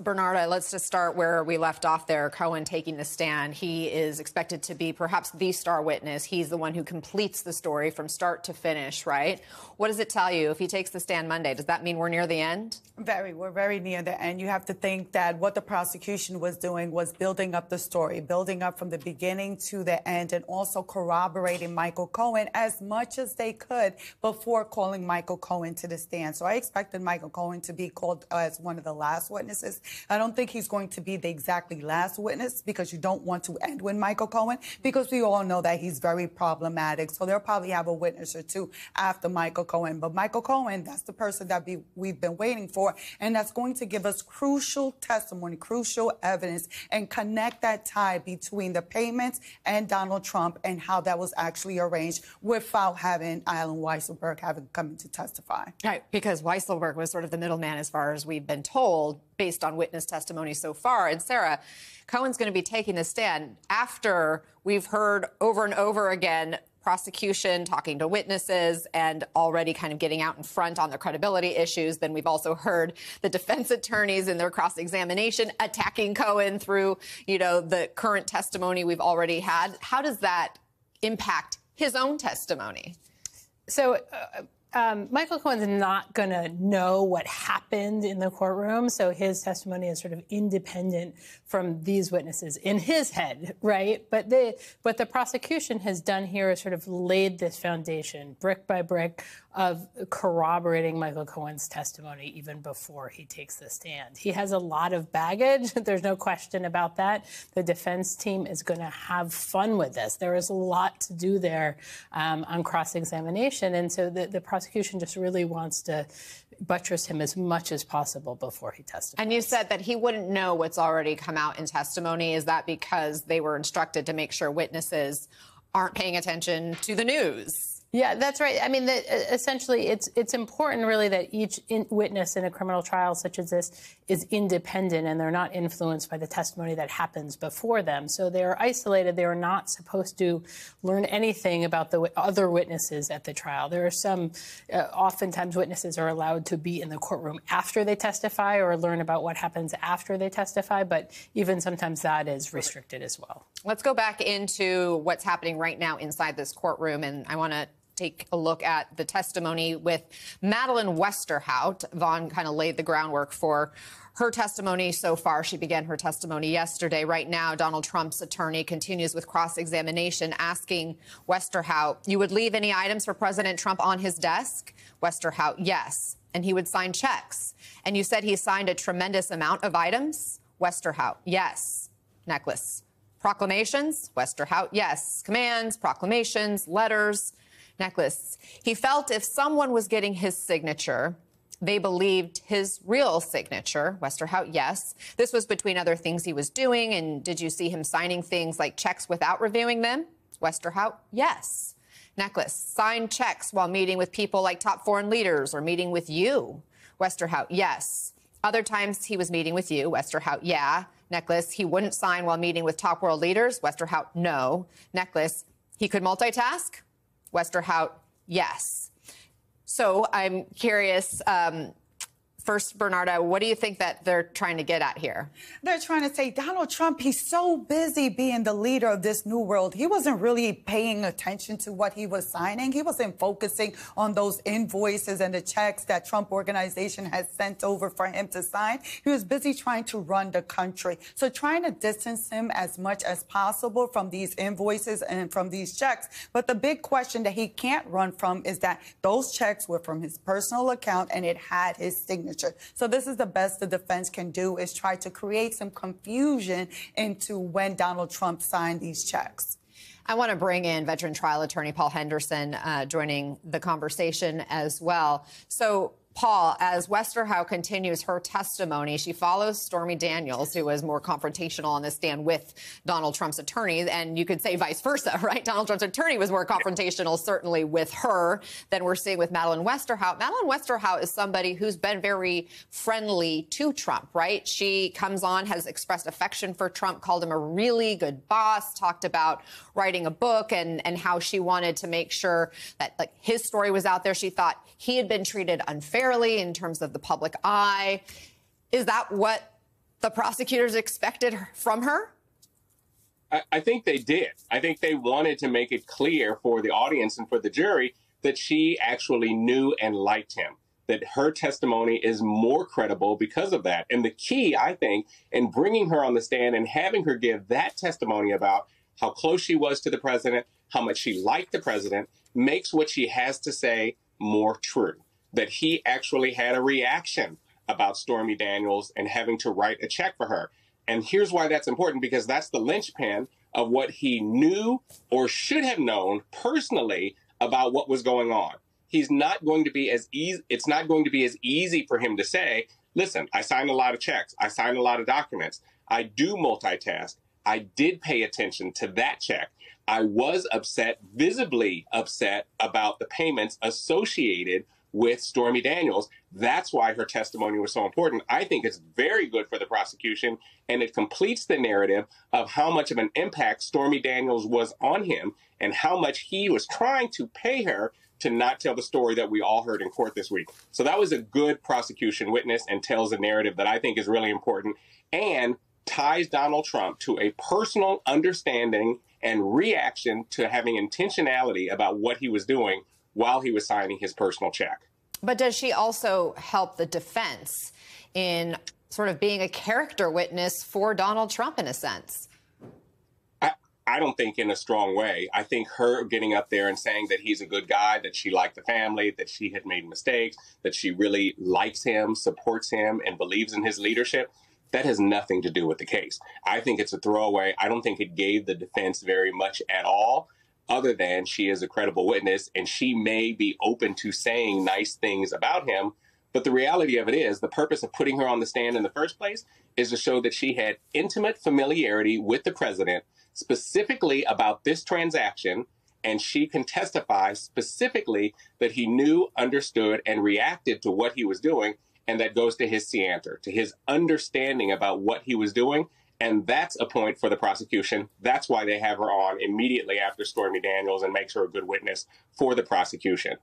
Bernarda, let's just start where we left off there. Cohen taking the stand. He is expected to be perhaps the star witness. He's the one who completes the story from start to finish, right? What does it tell you if he takes the stand Monday? Does that mean we're near the end? We're very near the end. You have to think that what the prosecution was doing was building up the story, building up from the beginning to the end, and also corroborating Michael Cohen as much as they could before calling Michael Cohen to the stand. So I expected Michael Cohen to be called as one of the last witnesses. I don't think he's going to be the exactly last witness, because you don't want to end with Michael Cohen, because we all know that he's very problematic. So they'll probably have a witness or two after Michael Cohen. But Michael Cohen, that's the person that we've been waiting for, and that's going to give us crucial testimony, crucial evidence, and connect that tie between the payments and Donald Trump and how that was actually arranged without having Alan Weisselberg having come to testify. Right, because Weisselberg was sort of the middleman as far as we've been told, based on witness testimony so far. And Sarah, Cohen's going to be taking the stand after we've heard over and over again prosecution talking to witnesses and already kind of getting out in front on the credibility issues. Then we've also heard the defense attorneys in their cross-examination attacking Cohen through, the current testimony we've already had. How does that impact his own testimony? So Michael Cohen's not going to know what happened in the courtroom, so his testimony is sort of independent from these witnesses in his head, right? But what the prosecution has done here is sort of laid this foundation, brick by brick, of corroborating Michael Cohen's testimony even before he takes the stand. He has a lot of baggage. There's no question about that. The defense team is going to have fun with this. There is a lot to do there on cross-examination, and so the prosecution just really wants to buttress him as much as possible before he testifies. And you said that he wouldn't know what's already come out in testimony. Is that because they were instructed to make sure witnesses aren't paying attention to the news? Yeah, that's right. I mean, essentially, it's important, really, that each witness in a criminal trial such as this is independent and they're not influenced by the testimony that happens before them. So they are isolated. They are not supposed to learn anything about the other witnesses at the trial. There are some, oftentimes witnesses are allowed to be in the courtroom after they testify or learn about what happens after they testify, but even sometimes that is restricted as well. Let's go back into what's happening right now inside this courtroom, and I want to take a look at the testimony with Madeleine Westerhout. Vaughn kind of laid the groundwork for her testimony so far. She began her testimony yesterday. Right now, Donald Trump's attorney continues with cross-examination, asking Westerhout, you would leave any items for President Trump on his desk? Westerhout, yes. And he would sign checks. And you said he signed a tremendous amount of items? Westerhout, yes. Necklace. Proclamations? Westerhout, yes. Commands, proclamations, letters. Necklace. He felt if someone was getting his signature, they believed his real signature. Westerhout, yes. This was between other things he was doing. And did you see him signing things like checks without reviewing them? Westerhout, yes. Necklace. Signed checks while meeting with people like top foreign leaders or meeting with you. Westerhout, yes. Other times he was meeting with you. Westerhout, yeah. Necklace. He wouldn't sign while meeting with top world leaders. Westerhout, no. Necklace. He could multitask. Westerhout, yes. So I'm curious, first, Bernarda, what do you think that they're trying to get at here? They're trying to say Donald Trump, he's so busy being the leader of this new world. He wasn't really paying attention to what he was signing. He wasn't focusing on those invoices and the checks that Trump organization has sent over for him to sign. He was busy trying to run the country. So trying to distance him as much as possible from these invoices and from these checks. But the big question that he can't run from is that those checks were from his personal account and it had his signature. So this is the best the defense can do, is try to create some confusion into when Donald Trump signed these checks. I want to bring in veteran trial attorney Paul Henderson joining the conversation as well. So, Paul, as Westerhout continues her testimony, she follows Stormy Daniels, who was more confrontational on the stand with Donald Trump's attorney, and you could say vice versa, right? Donald Trump's attorney was more confrontational, certainly, with her than we're seeing with Madeleine Westerhout. Madeleine Westerhout is somebody who's been very friendly to Trump, right? She comes on, has expressed affection for Trump, called him a really good boss, talked about writing a book and how she wanted to make sure that his story was out there. She thought he had been treated unfairly in terms of the public eye. Is that what the prosecutors expected from her? I think they did. I think they wanted to make it clear for the audience and for the jury that she actually knew and liked him, that her testimony is more credible because of that. And the key, I think, in bringing her on the stand and having her give that testimony about how close she was to the president, how much she liked the president, makes what she has to say more true. That he actually had a reaction about Stormy Daniels and having to write a check for her. And here's why that's important, because that's the linchpin of what he knew or should have known personally about what was going on. He's not going to be as easy. It's not going to be as easy for him to say, listen, I signed a lot of checks. I signed a lot of documents. I do multitask. I did pay attention to that check. I was upset, visibly upset about the payments associated with Stormy Daniels. That's why her testimony was so important. I think it's very good for the prosecution, and it completes the narrative of how much of an impact Stormy Daniels was on him and how much he was trying to pay her to not tell the story that we all heard in court this week. So that was a good prosecution witness and tells a narrative that I think is really important and ties Donald Trump to a personal understanding and reaction to having intentionality about what he was doing while he was signing his personal check. But does she also help the defense in sort of being a character witness for Donald Trump in a sense? I don't think in a strong way. I think her getting up there and saying that he's a good guy, that she liked the family, that she had made mistakes, that she really likes him, supports him, and believes in his leadership, that has nothing to do with the case. I think it's a throwaway. I don't think it gave the defense very much at all, other than she is a credible witness and she may be open to saying nice things about him. But the reality of it is the purpose of putting her on the stand in the first place is to show that she had intimate familiarity with the president, specifically about this transaction, and she can testify specifically that he knew, understood, and reacted to what he was doing, and that goes to his scienter, to his understanding about what he was doing, and that's a point for the prosecution. That's why they have her on immediately after Stormy Daniels and makes her a good witness for the prosecution.